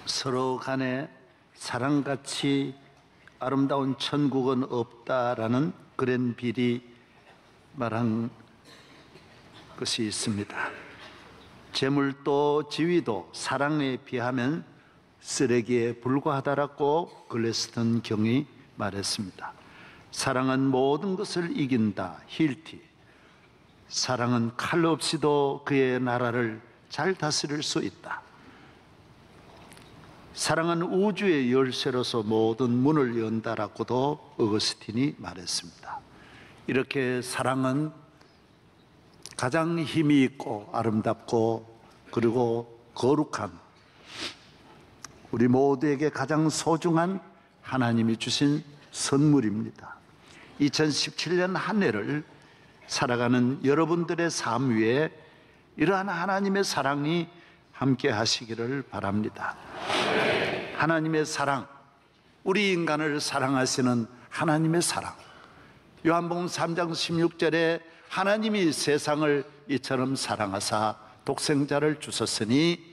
서로 간에 사랑같이 아름다운 천국은 없다라는 그랜빌이 말한 것이 있습니다. 재물도 지위도 사랑에 비하면 쓰레기에 불과하다라고 글래스턴 경이 말했습니다. 사랑은 모든 것을 이긴다. 힐티. 사랑은 칼 없이도 그의 나라를 잘 다스릴 수 있다. 사랑은 우주의 열쇠로서 모든 문을 연다라고도 어거스틴이 말했습니다. 이렇게 사랑은 가장 힘이 있고 아름답고 그리고 거룩한 우리 모두에게 가장 소중한 하나님이 주신 선물입니다. 2017년 한 해를 살아가는 여러분들의 삶 위에 이러한 하나님의 사랑이 함께 하시기를 바랍니다. 하나님의 사랑, 우리 인간을 사랑하시는 하나님의 사랑. 요한복음 3장 16절에 하나님이 세상을 이처럼 사랑하사 독생자를 주셨으니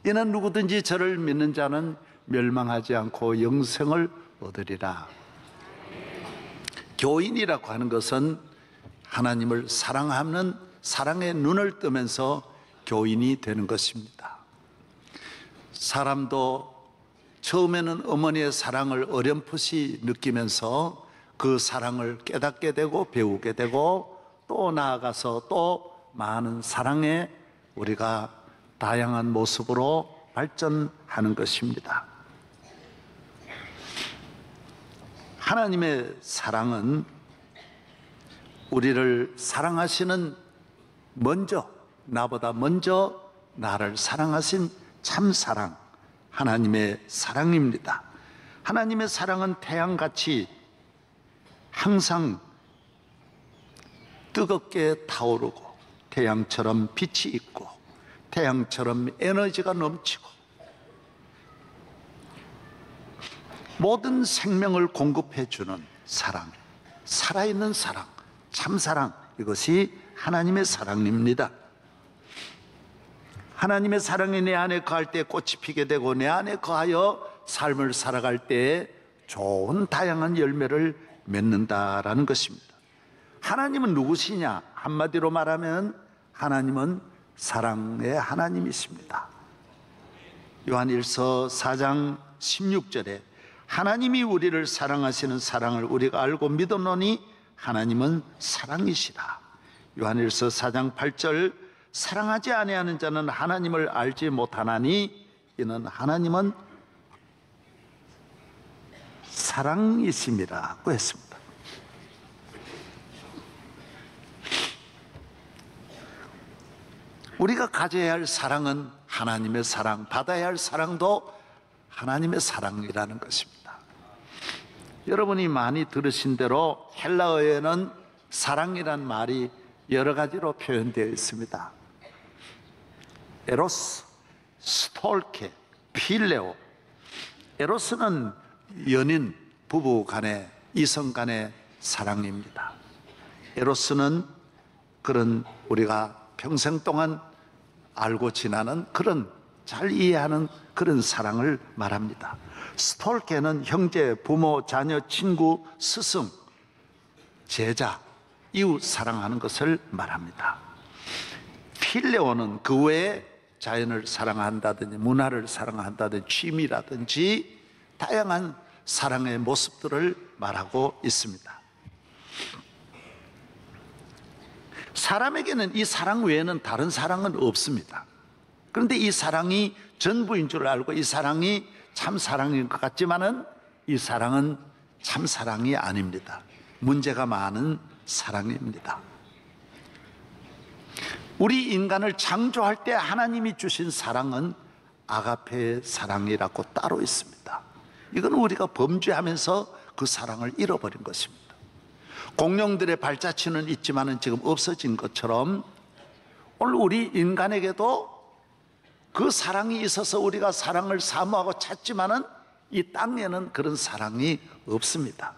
이는 누구든지 저를 믿는 자는 멸망하지 않고 영생을 얻으리라. 교인이라고 하는 것은 하나님을 사랑하는 사랑의 눈을 뜨면서 교인이 되는 것입니다. 사람도 처음에는 어머니의 사랑을 어렴풋이 느끼면서 그 사랑을 깨닫게 되고 배우게 되고 또 나아가서 또 많은 사랑에 우리가 다양한 모습으로 발전하는 것입니다. 하나님의 사랑은 우리를 사랑하시는 나보다 먼저 나를 사랑하신 참사랑, 하나님의 사랑입니다. 하나님의 사랑은 태양같이 항상 뜨겁게 타오르고 태양처럼 빛이 있고 태양처럼 에너지가 넘치고 모든 생명을 공급해주는 사랑, 살아있는 사랑, 참사랑, 이것이 하나님의 사랑입니다. 하나님의 사랑이 내 안에 거할 때 꽃이 피게 되고 내 안에 거하여 삶을 살아갈 때 좋은 다양한 열매를 맺는다라는 것입니다. 하나님은 누구시냐? 한마디로 말하면 하나님은 사랑의 하나님이십니다. 요한일서 4장 16절에 하나님이 우리를 사랑하시는 사랑을 우리가 알고 믿었노니 하나님은 사랑이시라. 요한일서 4장 8절 사랑하지 아니하는 자는 하나님을 알지 못하나니 이는 하나님은 사랑이심이라고 했습니다. 우리가 가져야 할 사랑은 하나님의 사랑, 받아야 할 사랑도 하나님의 사랑이라는 것입니다. 여러분이 많이 들으신 대로 헬라어에는 사랑이란 말이 여러 가지로 표현되어 있습니다. 에로스, 스톨케, 필레오. 에로스는 연인, 부부 간의, 이성 간의 사랑입니다. 에로스는 그런 우리가 평생 동안 알고 지나는 그런 잘 이해하는 그런 사랑을 말합니다. 스톨케는 형제, 부모, 자녀, 친구, 스승, 제자, 이웃 사랑하는 것을 말합니다. 필레오는 그 외에 자연을 사랑한다든지 문화를 사랑한다든지 취미라든지 다양한 사랑의 모습들을 말하고 있습니다. 사람에게는 이 사랑 외에는 다른 사랑은 없습니다. 그런데 이 사랑이 전부인 줄 알고 이 사랑이 참 사랑인 것 같지만은 이 사랑은 참 사랑이 아닙니다. 문제가 많은 사랑입니다. 우리 인간을 창조할 때 하나님이 주신 사랑은 아가페의 사랑이라고 따로 있습니다. 이건 우리가 범죄하면서 그 사랑을 잃어버린 것입니다. 공룡들의 발자취는 있지만은 지금 없어진 것처럼 오늘 우리 인간에게도 그 사랑이 있어서 우리가 사랑을 사모하고 찾지만은 이 땅에는 그런 사랑이 없습니다.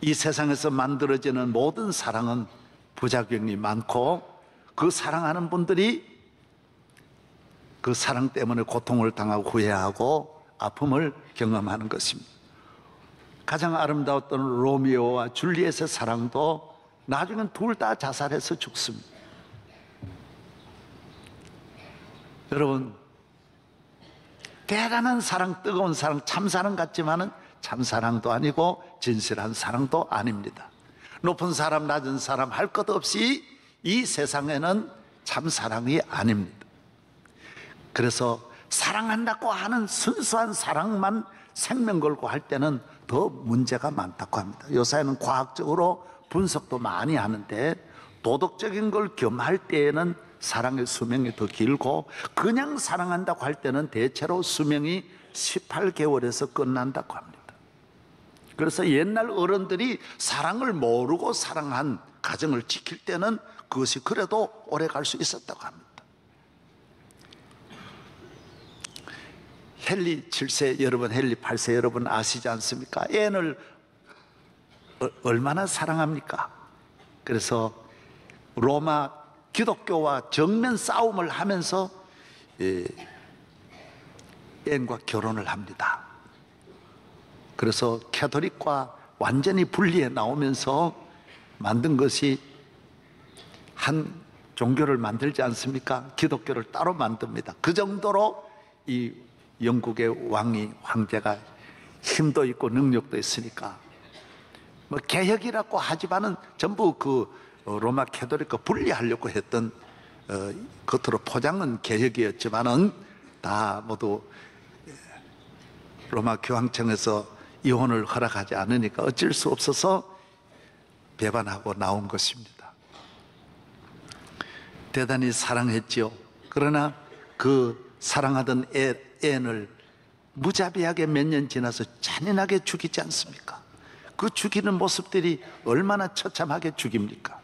이 세상에서 만들어지는 모든 사랑은 부작용이 많고 그 사랑하는 분들이 그 그 사랑 때문에 고통을 당하고 후회하고 아픔을 경험하는 것입니다. 가장 아름다웠던 로미오와 줄리엣의 사랑도 나중엔 둘 다 자살해서 죽습니다. 여러분, 대단한 사랑, 뜨거운 사랑, 참사랑 같지만은 참사랑도 아니고 진실한 사랑도 아닙니다. 높은 사람, 낮은 사람 할 것 없이 이 세상에는 참사랑이 아닙니다. 그래서 사랑한다고 하는 순수한 사랑만 생명 걸고 할 때는 더 문제가 많다고 합니다. 요새는 과학적으로 분석도 많이 하는데 도덕적인 걸 겸할 때에는 사랑의 수명이 더 길고 그냥 사랑한다고 할 때는 대체로 수명이 18개월에서 끝난다고 합니다. 그래서 옛날 어른들이 사랑을 모르고 사랑한 가정을 지킬 때는 그것이 그래도 오래 갈 수 있었다고 합니다. 헨리 7세 여러분, 헨리 8세 여러분 아시지 않습니까? 앤을 얼마나 사랑합니까? 그래서 로마 기독교와 정면 싸움을 하면서 앤과 결혼을 합니다. 그래서 캐톨릭과 완전히 분리해 나오면서 만든 것이 한 종교를 만들지 않습니까? 기독교를 따로 만듭니다. 그 정도로 이 영국의 황제가 힘도 있고 능력도 있으니까 뭐 개혁이라고 하지만은 전부 그 로마 캐톨릭과 분리하려고 했던 겉으로 포장은 개혁이었지만은 다 모두 로마 교황청에서 이혼을 허락하지 않으니까 어쩔 수 없어서 배반하고 나온 것입니다. 대단히 사랑했지요. 그러나 그 사랑하던 앤을 무자비하게 몇 년 지나서 잔인하게 죽이지 않습니까? 그 죽이는 모습들이 얼마나 처참하게 죽입니까?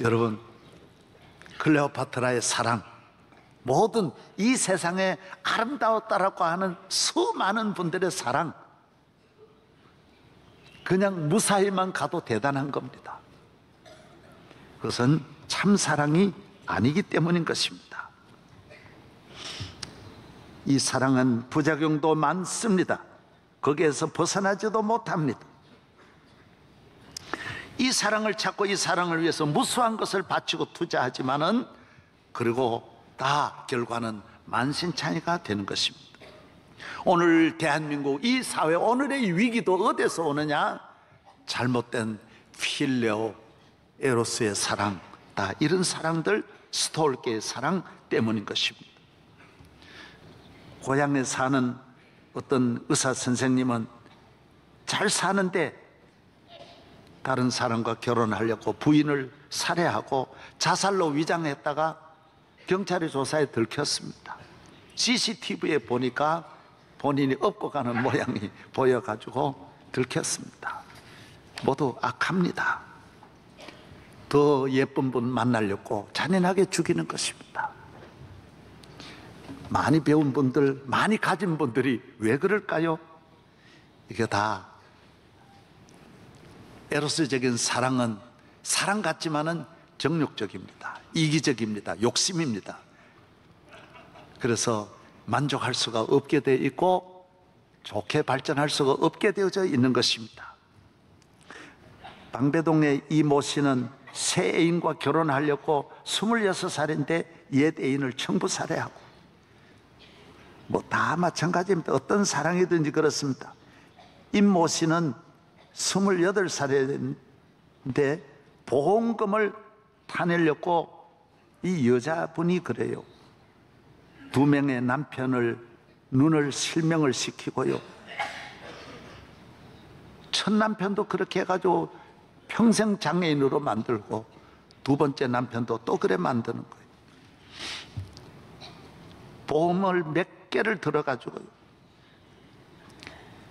여러분, 클레오파트라의 사랑, 모든 이 세상에 아름다웠다라고 하는 수많은 분들의 사랑, 그냥 무사히만 가도 대단한 겁니다. 그것은 참사랑이 아니기 때문인 것입니다. 이 사랑은 부작용도 많습니다. 거기에서 벗어나지도 못합니다. 이 사랑을 찾고 이 사랑을 위해서 무수한 것을 바치고 투자하지만은 그리고 다 결과는 만신창이가 되는 것입니다. 오늘 대한민국 이 사회 오늘의 위기도 어디서 오느냐? 잘못된 필레오, 에로스의 사랑, 다 이런 사랑들, 스톨케의 사랑 때문인 것입니다. 고향에 사는 어떤 의사 선생님은 잘 사는데 다른 사람과 결혼하려고 부인을 살해하고 자살로 위장했다가 경찰의 조사에 들켰습니다. CCTV에 보니까 본인이 업고 가는 모양이 보여가지고 들켰습니다. 모두 악합니다. 더 예쁜 분 만나려고 잔인하게 죽이는 것입니다. 많이 배운 분들, 많이 가진 분들이 왜 그럴까요? 이게 다 에로스적인 사랑은 사랑 같지만은 정욕적입니다. 이기적입니다. 욕심입니다. 그래서 만족할 수가 없게 되어 있고 좋게 발전할 수가 없게 되어져 있는 것입니다. 방배동의 이모 씨는 새 애인과 결혼하려고 26살인데 옛 애인을 청부살해하고 뭐 다 마찬가지입니다. 어떤 사랑이든지 그렇습니다. 임모 씨는 28살인데 보험금을 타내려고 이 여자분이 그래요. 2명의 남편을 눈을 실명을 시키고요. 첫 남편도 그렇게 해가지고 평생 장애인으로 만들고 두 번째 남편도 또 그래 만드는 거예요. 보험을 몇 개를 들어가지고요.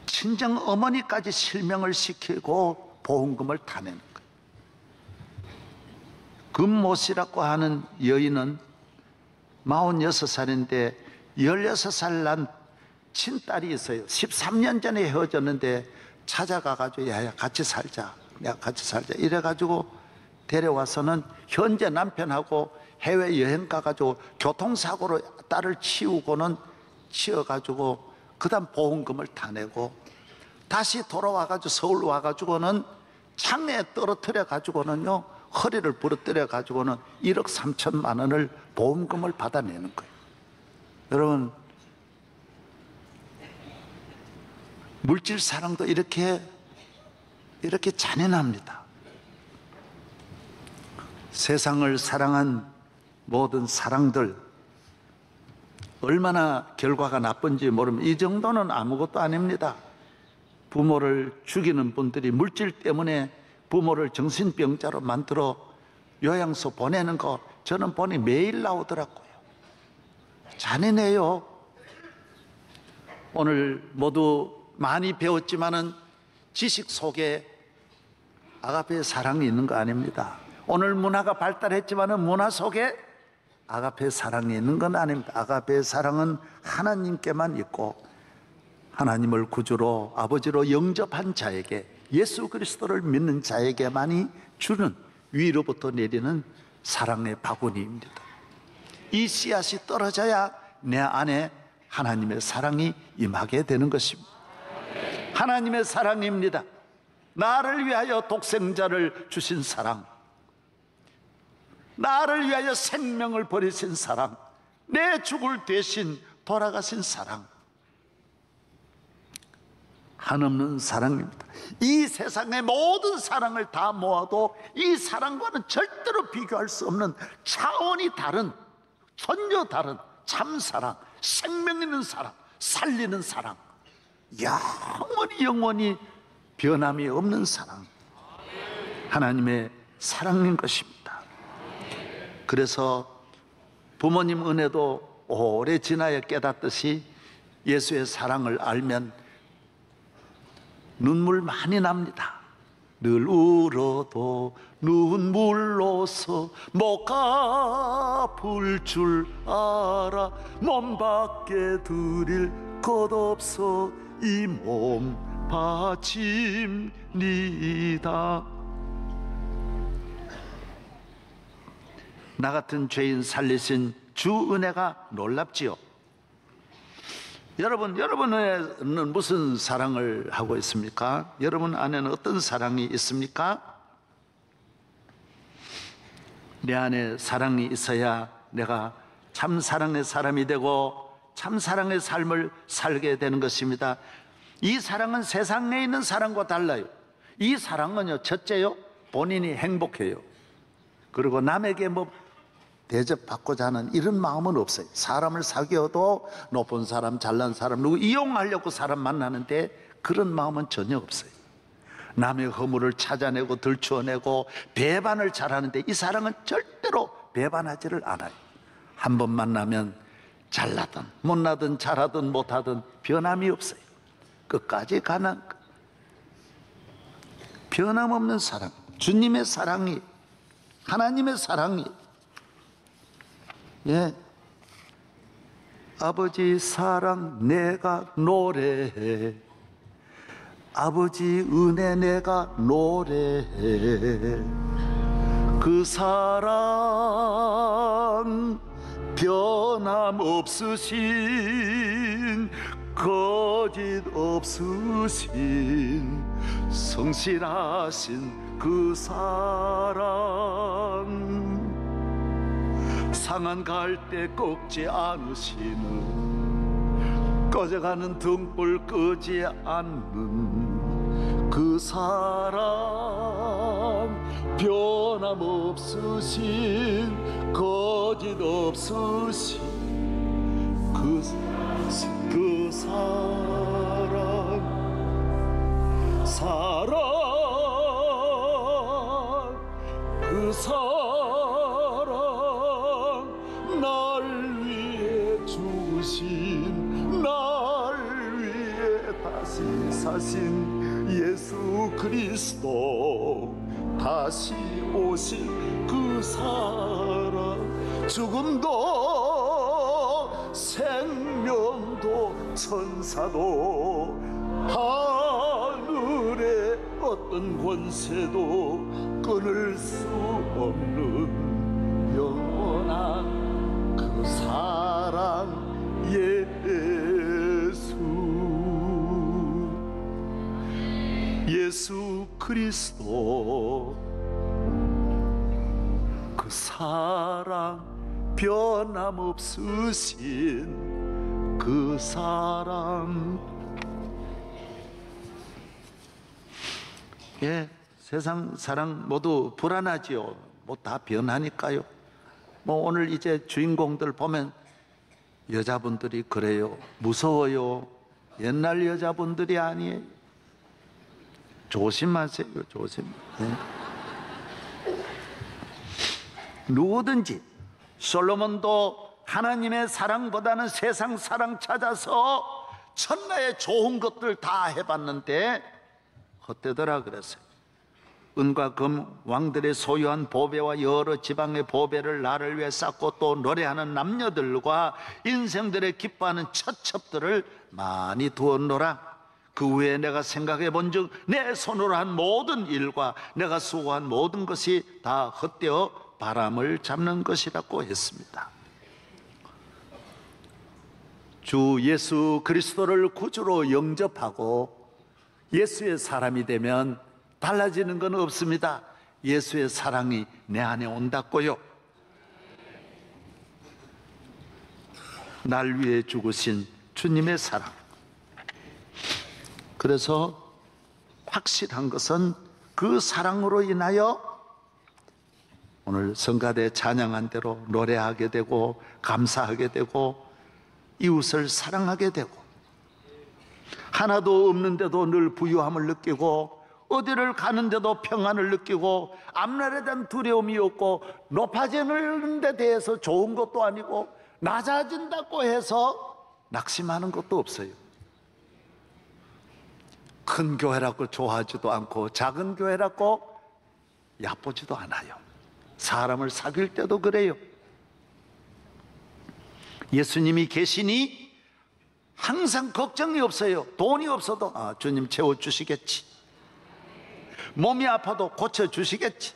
친정 어머니까지 실명을 시키고 보험금을 타내는 거예요. 금모씨라고 하는 여인은 46살인데 16살 난 친딸이 있어요. 13년 전에 헤어졌는데 찾아가가지고 야야 같이 살자, 내가 같이 살자 이래가지고 데려와서는 현재 남편하고 해외여행 가가지고 교통사고로 딸을 치워가지고 그 다음 보험금을 다 내고 다시 돌아와가지고 서울 와가지고는 창내에 떨어뜨려가지고는요 허리를 부러뜨려가지고는 1억 3천만 원을 보험금을 받아내는 거예요. 여러분, 물질 사랑도 이렇게 잔인합니다. 세상을 사랑한 모든 사랑들 얼마나 결과가 나쁜지 모르면 이 정도는 아무것도 아닙니다. 부모를 죽이는 분들이 물질 때문에 부모를 정신병자로 만들어 요양소 보내는 거 저는 보니 매일 나오더라고요. 잔인해요. 오늘 모두 많이 배웠지만은 지식 속에 아가페의 사랑이 있는 거 아닙니다. 오늘 문화가 발달했지만은 문화 속에 아가페의 사랑이 있는 건 아닙니다. 아가페의 사랑은 하나님께만 있고 하나님을 구주로 아버지로 영접한 자에게, 예수 그리스도를 믿는 자에게만이 주는 위로부터 내리는 사랑의 바구니입니다. 이 씨앗이 떨어져야 내 안에 하나님의 사랑이 임하게 되는 것입니다. 하나님의 사랑입니다. 나를 위하여 독생자를 주신 사랑, 나를 위하여 생명을 버리신 사랑, 내 죽을 대신 돌아가신 사랑, 한없는 사랑입니다. 이 세상의 모든 사랑을 다 모아도 이 사랑과는 절대로 비교할 수 없는 차원이 다른, 전혀 다른 참사랑, 생명 있는 사랑, 살리는 사랑, 영원히 변함이 없는 사랑, 하나님의 사랑인 것입니다. 그래서 부모님 은혜도 오래 지나야 깨닫듯이 예수의 사랑을 알면 눈물 많이 납니다. 늘 울어도 눈물로서 못 갚을 줄 알아. 몸 밖에 드릴 것 없어 이 몸 바칩니다. 나 같은 죄인 살리신 주 은혜가 놀랍지요. 여러분은 무슨 사랑을 하고 있습니까? 여러분 안에는 어떤 사랑이 있습니까? 내 안에 사랑이 있어야 내가 참 사랑의 사람이 되고 참 사랑의 삶을 살게 되는 것입니다. 이 사랑은 세상에 있는 사랑과 달라요. 이 사랑은요, 첫째요, 본인이 행복해요. 그리고 남에게 대접받고자 하는 이런 마음은 없어요. 사람을 사귀어도 높은 사람, 잘난 사람, 누구 이용하려고 사람 만나는데 그런 마음은 전혀 없어요. 남의 허물을 찾아내고 들추어내고 배반을 잘하는데 이 사랑은 절대로 배반하지를 않아요. 한 번 만나면 잘나든 못나든 잘하든 못하든 변함이 없어요. 끝까지 가는 변함없는 사랑, 주님의 사랑이, 하나님의 사랑이, 아버지 사랑 내가 노래해, 아버지 은혜 내가 노래해. 그 사랑 변함없으신, 거짓 없으신, 성실하신 그 사랑, 상한 갈 때 꺾지 않으시는, 꺼져가는 등불 끄지 않는 그 사랑, 변함없으신, 거짓 없으신 그 사랑, 그 사랑, 날 위해 주신, 날 위해 다시 사신 예수 그리스도, 다시 오실 그 사랑, 죽음도 생명도 천사도 하늘의 어떤 권세도 끊을 수 없는 영원한 그 사랑 예수 그리스도 그 사랑 변함없으신 그 사랑. 예, 세상 사랑 모두 불안하지요. 뭐 다 변하니까요. 뭐 오늘 이제 주인공들 보면 여자분들이 그래요. 무서워요. 옛날 여자분들이 아니에요. 조심하세요. 조심. 네. 누구든지 솔로몬도 하나님의 사랑보다는 세상 사랑 찾아서 천하의 좋은 것들 다 해봤는데 헛되더라 그랬어요. 은과 금 왕들의 소유한 보배와 여러 지방의 보배를 나를 위해 쌓고 또 노래하는 남녀들과 인생들의 기뻐하는 처첩들을 많이 두었노라. 그 후에 내가 생각해 본즉 내 손으로 한 모든 일과 내가 수고한 모든 것이 다 헛되어 바람을 잡는 것이라고 했습니다. 주 예수 그리스도를 구주로 영접하고 예수의 사람이 되면 달라지는 건 없습니다. 예수의 사랑이 내 안에 온다고요. 날 위해 죽으신 주님의 사랑. 그래서 확실한 것은 그 사랑으로 인하여 오늘 성가대 찬양한 대로 노래하게 되고 감사하게 되고 이웃을 사랑하게 되고 하나도 없는데도 늘 부유함을 느끼고 어디를 가는데도 평안을 느끼고 앞날에 대한 두려움이 없고 높아지는 데 대해서 좋은 것도 아니고 낮아진다고 해서 낙심하는 것도 없어요. 큰 교회라고 좋아하지도 않고 작은 교회라고 얕보지도 않아요. 사람을 사귈 때도 그래요. 예수님이 계시니 항상 걱정이 없어요. 돈이 없어도 주님 채워주시겠지. 몸이 아파도 고쳐주시겠지.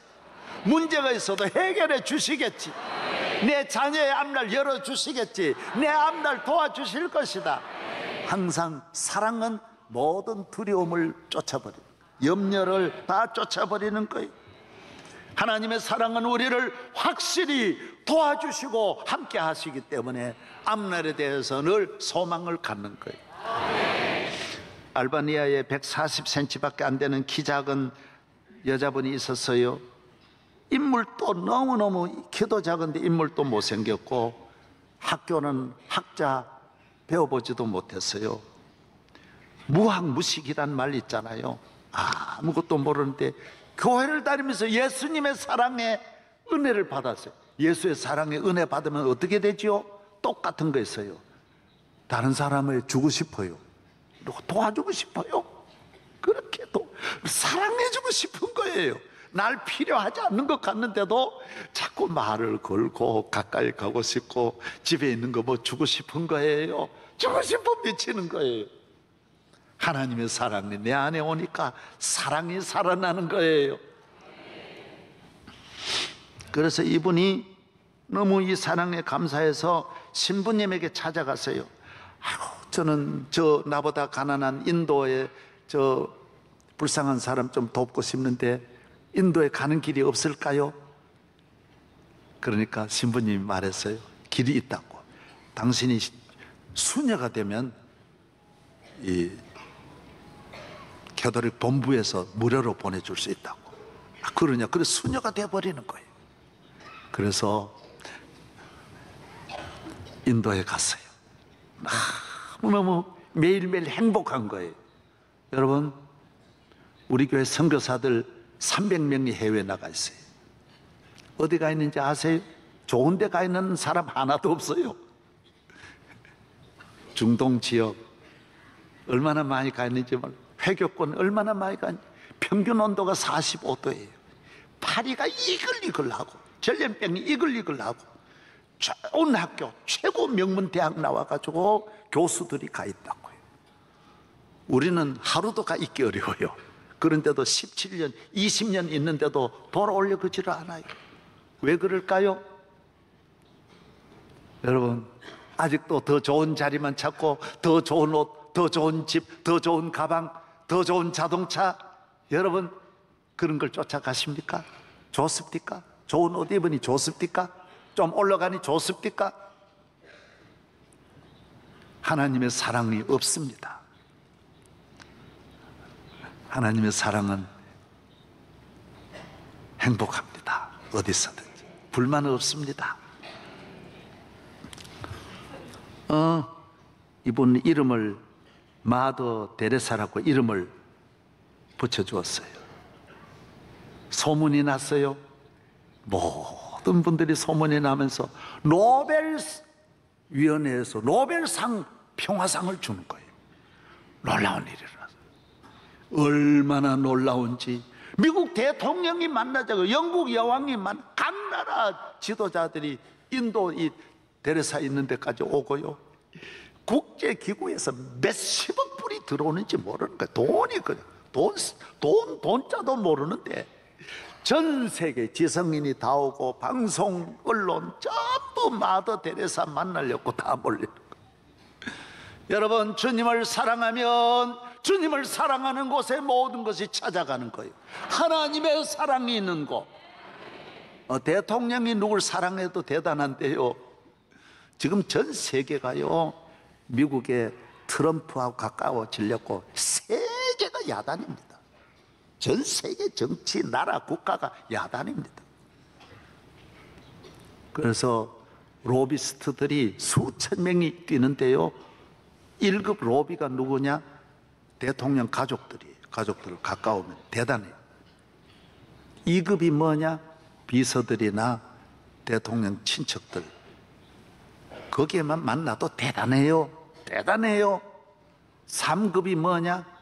문제가 있어도 해결해 주시겠지. 내 자녀의 앞날 열어주시겠지. 내 앞날 도와주실 것이다. 항상 사랑은 모든 두려움을 쫓아버리고 염려를 다 쫓아버리는 거예요. 하나님의 사랑은 우리를 확실히 도와주시고 함께 하시기 때문에 앞날에 대해서 늘 소망을 갖는 거예요. 알바니아에 140cm밖에 안 되는 키 작은 여자분이 있었어요. 인물도 너무너무 키도 작은데 인물도 못생겼고 학교는 학자 배워보지도 못했어요. 무학무식이란 말 있잖아요. 아무것도 모르는데 교회를 다니면서 예수님의 사랑에 은혜를 받았어요. 예수의 사랑에 은혜 받으면 어떻게 되지요? 똑같은 거 있어요. 다른 사람을 주고 싶어요. 도와주고 싶어요. 그렇게 또 사랑해주고 싶은 거예요. 날 필요하지 않는 것 같는데도 자꾸 말을 걸고 가까이 가고 싶고 집에 있는 거 뭐 주고 싶은 거예요. 주고 싶어 미치는 거예요. 하나님의 사랑이 내 안에 오니까 사랑이 살아나는 거예요. 그래서 이분이 너무 이 사랑에 감사해서 신부님에게 찾아갔어요. 저는 나보다 가난한 인도에 불쌍한 사람 좀 돕고 싶는데 인도에 가는 길이 없을까요? 그러니까 신부님이 말했어요. 길이 있다고. 당신이 수녀가 되면 이 캐톨릭 본부에서 무료로 보내줄 수 있다고. 그러냐? 그래서 수녀가 돼버리는 거예요. 그래서 인도에 갔어요. 너무 매일매일 행복한 거예요. 여러분, 우리 교회 선교사들 300명이 해외에 나가 있어요. 어디 가 있는지 아세요? 좋은 데 가 있는 사람 하나도 없어요. 중동 지역 얼마나 많이 가 있는지 몰라요. 회교권 얼마나 많이 가 있는지. 평균 온도가 45도예요 파리가 이글이글하고 전염병이 이글이글하고 좋은 학교 최고 명문 대학 나와가지고 교수들이 가 있다고요. 우리는 하루도 가 있기 어려워요. 그런데도 17년 20년 있는데도 돌아오려고 하지를 않아요. 왜 그럴까요? 여러분, 아직도 더 좋은 자리만 찾고 더 좋은 옷, 더 좋은 집, 더 좋은 가방, 더 좋은 자동차, 여러분 그런 걸 쫓아가십니까? 좋습니까? 좋은 옷 입으니 좋습니까? 좀 올라가니 좋습니까? 하나님의 사랑이 없습니다. 하나님의 사랑은 행복합니다. 어디서든지 불만 없습니다. 이분 이름을 마더 데레사라고 이름을 붙여주었어요. 소문이 났어요. 모든 분들이 소문이 나면서 노벨위원회에서 노벨상 평화상을 주는 거예요. 놀라운 일이라서. 얼마나 놀라운지 미국 대통령이 만나자고 영국 여왕이 각 나라 지도자들이 인도 이 데레사 있는 데까지 오고요. 국제기구에서 몇십억 불이 들어오는지 모르는 거예요. 돈이 그냥 돈자도 모르는데 전 세계 지성인이 다 오고 방송 언론 전부 마더 데레사 만나려고 다 몰리는 거예요. 여러분, 주님을 사랑하면 주님을 사랑하는 곳에 모든 것이 찾아가는 거예요. 하나님의 사랑이 있는 곳. 대통령이 누굴 사랑해도 대단한데요, 지금 전 세계가요 미국의 트럼프하고 가까워지려고 세계가 야단입니다. 전 세계 정치, 나라, 국가가 야단입니다. 그래서 로비스트들이 수천 명이 뛰는데요, 1급 로비가 누구냐? 대통령 가족들이, 가족들 가까우면 대단해요. 2급이 뭐냐? 비서들이나 대통령 친척들, 거기에만 만나도 대단해요. 대단해요. 3급이 뭐냐?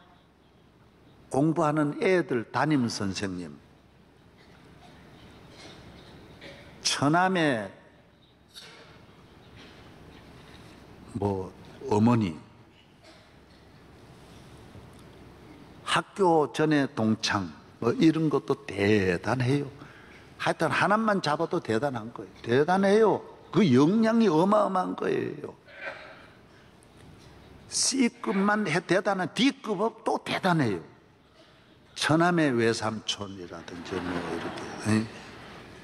공부하는 애들 담임 선생님, 처남의 어머니, 학교 전에 동창, 이런 것도 대단해요. 하여튼 하나만 잡아도 대단한 거예요. 대단해요. 그 역량이 어마어마한 거예요. C급만 대단한 D급은 또 대단해요. 처남의 외삼촌이라든지 이렇게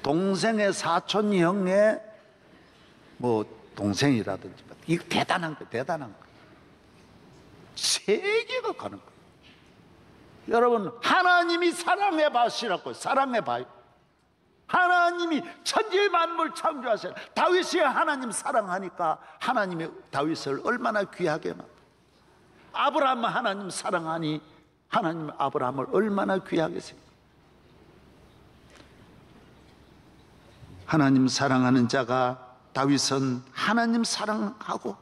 동생의 사촌형의 동생이라든지 이거 대단한 거예요. 대단한 거예요. 세계가 가는 거예요. 여러분, 하나님이 사랑해 봐시라고. 사랑해 봐요. 하나님이 천지 만물 창조하셔. 다윗이 하나님 사랑하니까 하나님이 다윗을 얼마나 귀하게 만. 아브라함 하나님 사랑하니 하나님 아브라함을 얼마나 귀하게 생각. 하나님 사랑하는 자가, 다윗은 하나님 사랑하고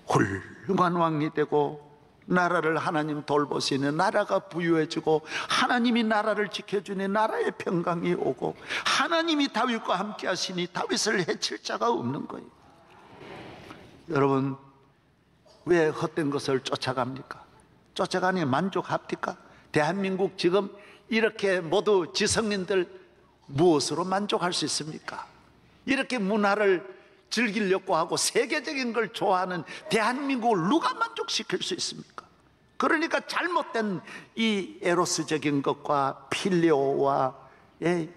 훌륭한 왕이 되고 나라를 하나님 돌보시니 나라가 부유해지고 하나님이 나라를 지켜주니 나라의 평강이 오고 하나님이 다윗과 함께 하시니 다윗을 해칠 자가 없는 거예요. 여러분, 왜 헛된 것을 쫓아갑니까? 쫓아가니 만족합니까? 대한민국 지금 이렇게 모두 지성인들 무엇으로 만족할 수 있습니까? 이렇게 문화를 즐기려고 하고 세계적인 걸 좋아하는 대한민국을 누가 만족시킬 수 있습니까? 그러니까 잘못된 이 에로스적인 것과 필요와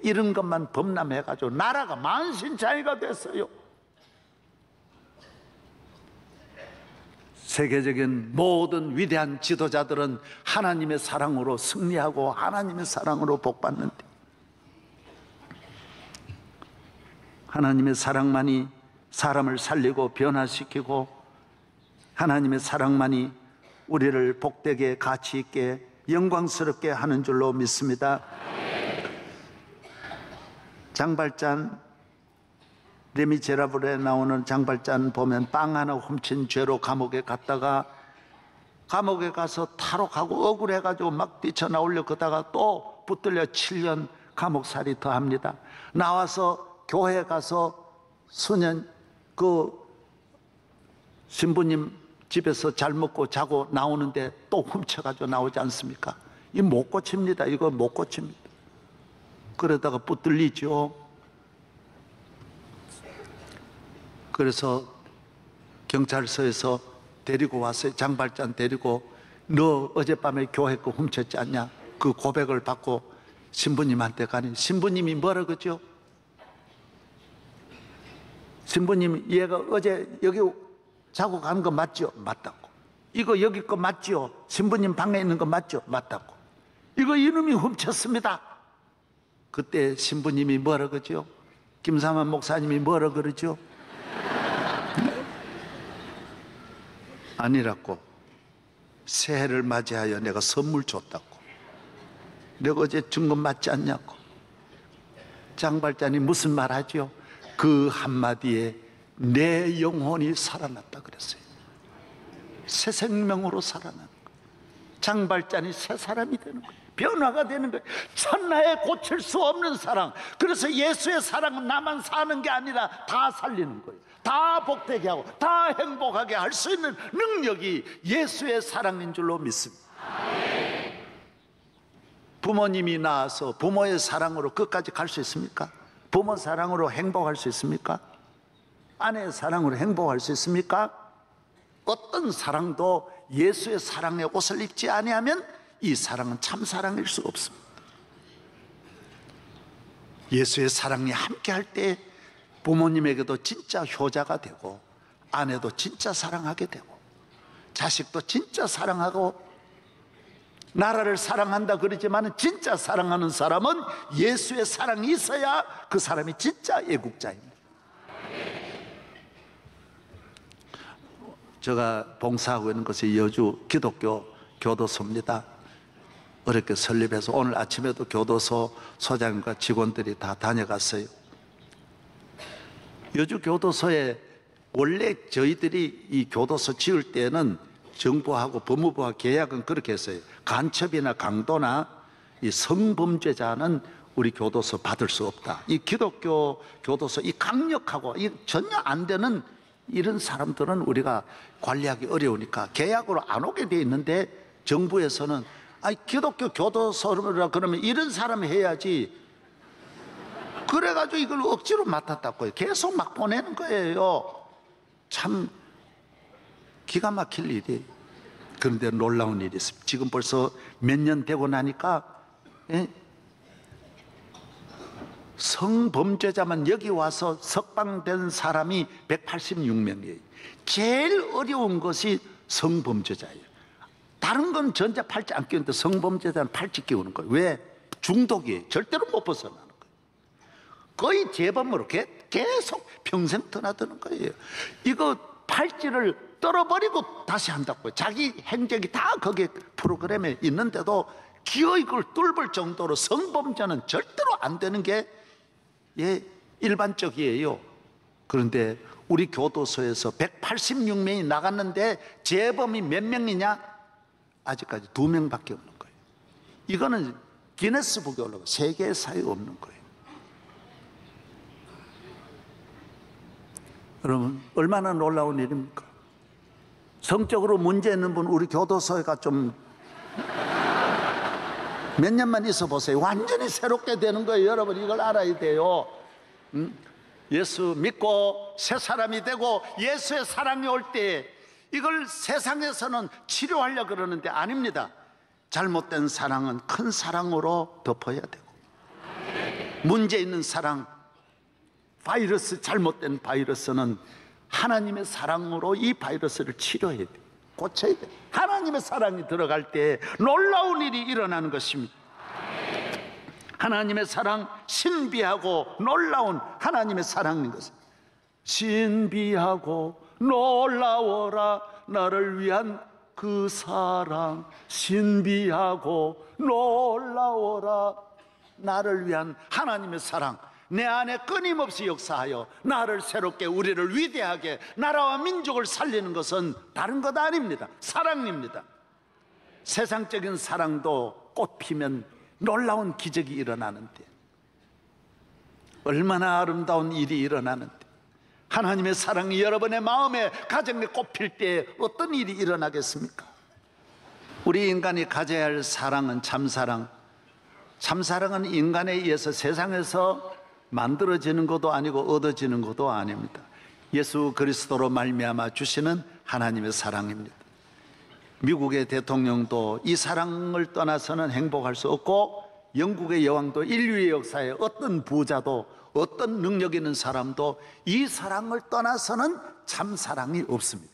이런 것만 범람해가지고 나라가 만신창이가 됐어요. 세계적인 모든 위대한 지도자들은 하나님의 사랑으로 승리하고 하나님의 사랑으로 복받는데, 하나님의 사랑만이 사람을 살리고 변화시키고 하나님의 사랑만이 우리를 복되게 가치 있게 영광스럽게 하는 줄로 믿습니다. 장발잔, 레미제라블에 나오는 장발잔 보면 빵 하나 훔친 죄로 감옥에 갔다가 감옥에 가서 탈옥하고 억울해가지고 막 뛰쳐나오려 그러다가 또 붙들려 7년 감옥살이 더 합니다. 나와서 교회 가서 수년 신부님 집에서 잘 먹고 자고 나오는데 또 훔쳐가지고 나오지 않습니까? 이 못 고칩니다. 이거 못 고칩니다. 그러다가 붙들리죠. 그래서 경찰서에서 데리고 왔어요. 장발장 데리고, 너 어젯밤에 교회 거 훔쳤지 않냐? 그 고백을 받고 신부님한테 가니 신부님이 뭐라 그러죠? 신부님, 얘가 어제 여기 자고 간 거 맞죠? 맞다고. 이거 여기 거 맞죠? 신부님 방에 있는 거 맞죠? 맞다고. 이거 이놈이 훔쳤습니다. 그때 신부님이 뭐라 그러죠? 김삼환 목사님이 뭐라 그러죠? 아니라고. 새해를 맞이하여 내가 선물 줬다고. 내가 어제 준 건 맞지 않냐고. 장발장이 무슨 말 하죠? 그 한마디에 내 영혼이 살아났다 그랬어요. 새 생명으로 살아나는 거예요. 장발장이 새 사람이 되는 거예요. 변화가 되는 거예요. 천하에 고칠 수 없는 사랑. 그래서 예수의 사랑은 나만 사는 게 아니라 다 살리는 거예요. 다 복되게 하고 다 행복하게 할 수 있는 능력이 예수의 사랑인 줄로 믿습니다. 부모님이 낳아서 부모의 사랑으로 끝까지 갈 수 있습니까? 부모 사랑으로 행복할 수 있습니까? 아내의 사랑으로 행복할 수 있습니까? 어떤 사랑도 예수의 사랑에 옷을 입지 아니하면 이 사랑은 참 사랑일 수 없습니다. 예수의 사랑이 함께 할 때 부모님에게도 진짜 효자가 되고, 아내도 진짜 사랑하게 되고, 자식도 진짜 사랑하고, 나라를 사랑한다 그러지만 진짜 사랑하는 사람은 예수의 사랑이 있어야 그 사람이 진짜 애국자입니다. 제가 봉사하고 있는 것이 여주 기독교 교도소입니다. 어렵게 설립해서 오늘 아침에도 교도소 소장님과 직원들이 다 다녀갔어요. 여주 교도소에 원래 저희들이 이 교도소 지을 때는 정부하고 법무부와 계약은 그렇게 했어요. 간첩이나 강도나 이 성범죄자는 우리 교도소 받을 수 없다. 이 기독교 교도소 이 강력하고 이 전혀 안 되는 이런 사람들은 우리가 관리하기 어려우니까 계약으로 안 오게 돼 있는데, 정부에서는 기독교 교도소라 그러면 이런 사람이 해야지. 그래가지고 이걸 억지로 맡았다고요. 계속 막 보내는 거예요. 참 기가 막힐 일이. 그런데 놀라운 일이 있습니다. 지금 벌써 몇 년 되고 나니까 성범죄자만 여기 와서 석방된 사람이 186명이에요. 제일 어려운 것이 성범죄자예요. 다른 건 전자 팔찌 안 끼우는데 성범죄자는 팔찌 끼우는 거예요. 왜? 중독이에요. 절대로 못 벗어나는 거예요. 거의 재범으로 계속 평생 떠나드는 거예요. 이거 팔찌를 떨어버리고 다시 한다고요. 자기 행적이 다 거기에 프로그램에 있는데도 기어이 그걸 뚫을 정도로 성범죄는 절대로 안 되는 게 일반적이에요. 그런데 우리 교도소에서 186명이 나갔는데 재범이 몇 명이냐? 아직까지 2명밖에 없는 거예요. 이거는 기네스북에 올라가 세계사에 없는 거예요. 여러분, 얼마나 놀라운 일입니까? 성적으로 문제 있는 분 우리 교도소가 좀 몇 년만 있어 보세요. 완전히 새롭게 되는 거예요. 여러분, 이걸 알아야 돼요. 예수 믿고 새 사람이 되고 예수의 사랑이 올 때 이걸 세상에서는 치료하려고 그러는데 아닙니다. 잘못된 사랑은 큰 사랑으로 덮어야 되고, 문제 있는 사랑, 바이러스, 잘못된 바이러스는 하나님의 사랑으로 이 바이러스를 치료해야 돼요. 고쳐야 돼요. 하나님의 사랑이 들어갈 때 놀라운 일이 일어나는 것입니다. 하나님의 사랑, 신비하고 놀라운 하나님의 사랑인 것입니다. 신비하고 놀라워라 나를 위한 그 사랑, 신비하고 놀라워라 나를 위한 하나님의 사랑, 내 안에 끊임없이 역사하여 나를 새롭게, 우리를 위대하게, 나라와 민족을 살리는 것은 다른 것 아닙니다. 사랑입니다. 세상적인 사랑도 꽃 피면 놀라운 기적이 일어나는데, 얼마나 아름다운 일이 일어나는데, 하나님의 사랑이 여러분의 마음에, 가정에 꽃필 때 어떤 일이 일어나겠습니까? 우리 인간이 가져야 할 사랑은 참사랑. 참사랑은 인간에 의해서 세상에서 만들어지는 것도 아니고 얻어지는 것도 아닙니다. 예수 그리스도로 말미암아 주시는 하나님의 사랑입니다. 미국의 대통령도 이 사랑을 떠나서는 행복할 수 없고, 영국의 여왕도, 인류의 역사에 어떤 부자도 어떤 능력 있는 사람도 이 사랑을 떠나서는 참 사랑이 없습니다.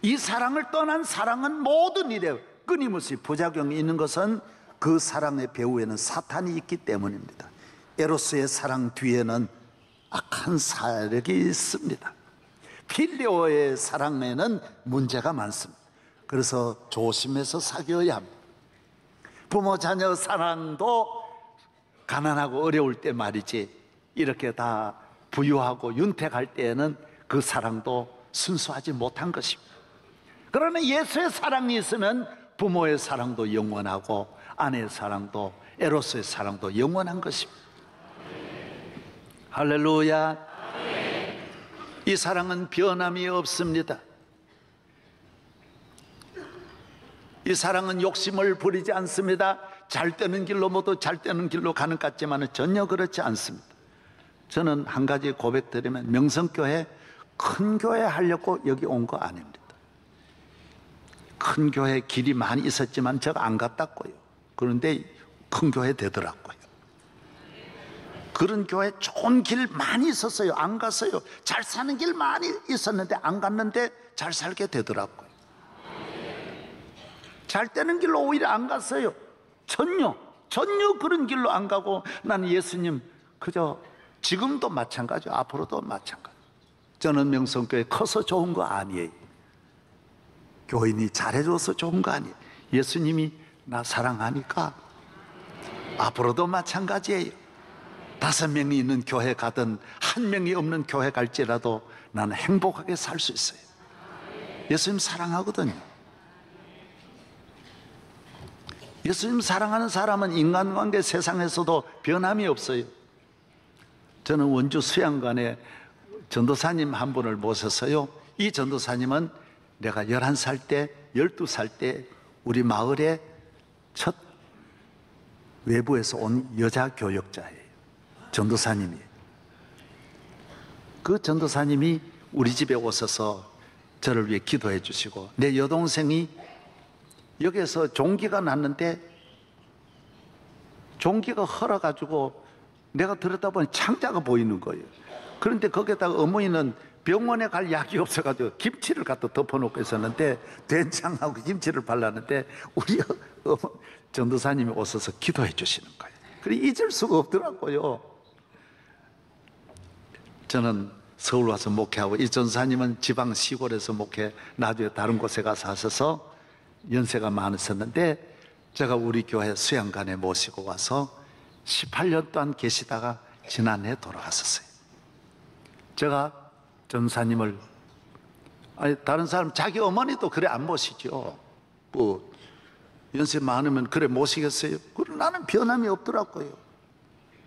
이 사랑을 떠난 사랑은 모든 일에 끊임없이 부작용이 있는 것은 그 사랑의 배후에는 사탄이 있기 때문입니다. 에로스의 사랑 뒤에는 악한 사력이 있습니다. 필레오의 사랑에는 문제가 많습니다. 그래서 조심해서 사귀어야 합니다. 부모 자녀 사랑도 가난하고 어려울 때 말이지, 이렇게 다 부유하고 윤택할 때에는 그 사랑도 순수하지 못한 것입니다. 그러나 예수의 사랑이 있으면 부모의 사랑도 영원하고 아내의 사랑도, 에로스의 사랑도 영원한 것입니다. 할렐루야. 이 사랑은 변함이 없습니다. 이 사랑은 욕심을 부리지 않습니다. 잘 되는 길로 모두 잘 되는 길로 가는 것 같지만 전혀 그렇지 않습니다. 저는 한 가지 고백드리면, 명성교회 큰 교회 하려고 여기 온 거 아닙니다. 큰 교회 길이 많이 있었지만 제가 안 갔다고요. 그런데 큰 교회 되더라고요. 그런 교회 좋은 길 많이 있었어요. 안 갔어요. 잘 사는 길 많이 있었는데 안 갔는데 잘 살게 되더라고요. 잘 되는 길로 오히려 안 갔어요. 전혀 그런 길로 안 가고, 나는 예수님 그저 지금도 마찬가지요, 앞으로도 마찬가지. 저는 명성교회 커서 좋은 거 아니에요. 교인이 잘해줘서 좋은 거 아니에요. 예수님이 나 사랑하니까 앞으로도 마찬가지예요. 5명이 있는 교회 가든 1명이 없는 교회 갈지라도 나는 행복하게 살 수 있어요. 예수님 사랑하거든요. 예수님 사랑하는 사람은 인간관계 세상에서도 변함이 없어요. 저는 원주 수양관에 전도사님 한 분을 모셔서요, 이 전도사님은 내가 11살 때, 12살 때 우리 마을에 첫 외부에서 온 여자 교역자예요. 전도사님이. 그 전도사님이 우리 집에 오셔서 저를 위해 기도해 주시고, 내 여동생이 여기에서 종기가 났는데 종기가 헐어가지고 내가 들여다보니 창자가 보이는 거예요. 그런데 거기에다가 어머니는 병원에 갈 약이 없어가지고 김치를 갖다 덮어놓고 있었는데, 된장하고 김치를 발랐는데 우리 전도사님이 오셔서 기도해 주시는 거예요. 그래 잊을 수가 없더라고요. 저는 서울 와서 목회하고, 이 전도사님은 지방 시골에서 목회, 나중에 다른 곳에 가서 하셔서 연세가 많으셨는데, 제가 우리 교회 수양관에 모시고 와서 18년 동안 계시다가 지난해 돌아가셨어요. 제가 전사님을, 다른 사람 자기 어머니도 그래 안 모시죠. 뭐 연세 많으면 그래 모시겠어요? 그럼 나는 변함이 없더라고요.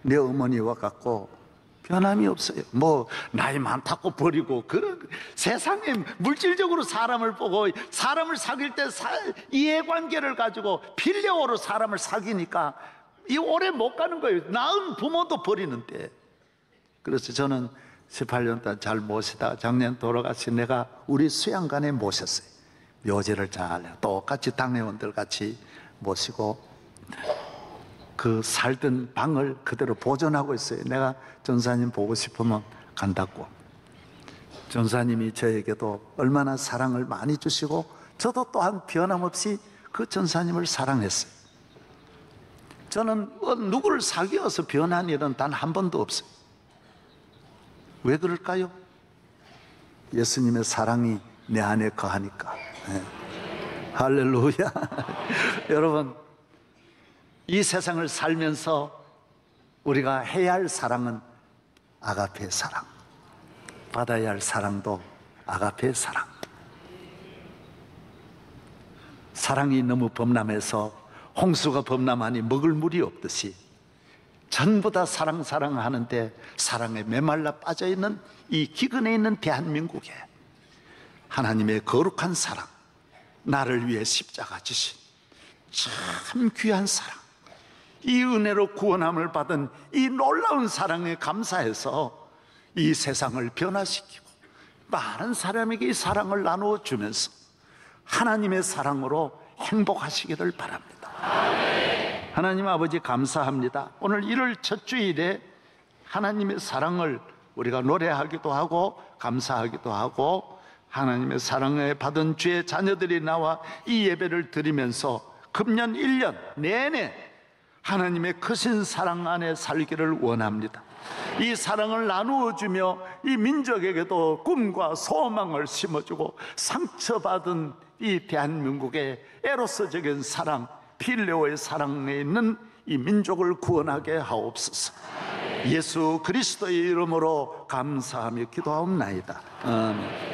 내 어머니와 같고 변함이 없어요. 뭐 나이 많다고 버리고, 그런 세상에 물질적으로 사람을 보고, 사람을 사귈 때 이해관계를 가지고 필레오로 사람을 사귀니까 이 오래 못 가는 거예요. 낳은 부모도 버리는데. 그래서 저는 18년 동안 잘 모시다 작년 돌아가신 내가 우리 수양관에 모셨어요. 묘제를 잘 똑같이 당회원들 같이 모시고 그 살던 방을 그대로 보존하고 있어요. 내가 전사님 보고 싶으면 간다고. 전사님이 저에게도 얼마나 사랑을 많이 주시고, 저도 또한 변함없이 그 전사님을 사랑했어요. 저는 누구를 사귀어서 변한 일은 단 한 번도 없어요. 왜 그럴까요? 예수님의 사랑이 내 안에 거하니까. 네. 할렐루야. 여러분, 이 세상을 살면서 우리가 해야 할 사랑은 아가페의 사랑, 받아야 할 사랑도 아가페의 사랑. 사랑이 너무 범람해서 홍수가 범람하니 먹을 물이 없듯이 전부 다 사랑하는데 사랑에 메말라 빠져있는 이 기근에 있는 대한민국에 하나님의 거룩한 사랑, 나를 위해 십자가 지신 참 귀한 사랑, 이 은혜로 구원함을 받은 이 놀라운 사랑에 감사해서 이 세상을 변화시키고 많은 사람에게 이 사랑을 나누어 주면서 하나님의 사랑으로 행복하시기를 바랍니다. 하나님 아버지 감사합니다. 오늘 1월 첫 주일에 하나님의 사랑을 우리가 노래하기도 하고 감사하기도 하고, 하나님의 사랑을 받은 주의 자녀들이 나와 이 예배를 드리면서 금년 1년 내내 하나님의 크신 사랑 안에 살기를 원합니다. 이 사랑을 나누어 주며 이 민족에게도 꿈과 소망을 심어주고, 상처받은 이 대한민국의 에로스적인 사랑, 필레오의 사랑에 있는 이 민족을 구원하게 하옵소서. 예수 그리스도의 이름으로 감사하며 기도하옵나이다. 아멘.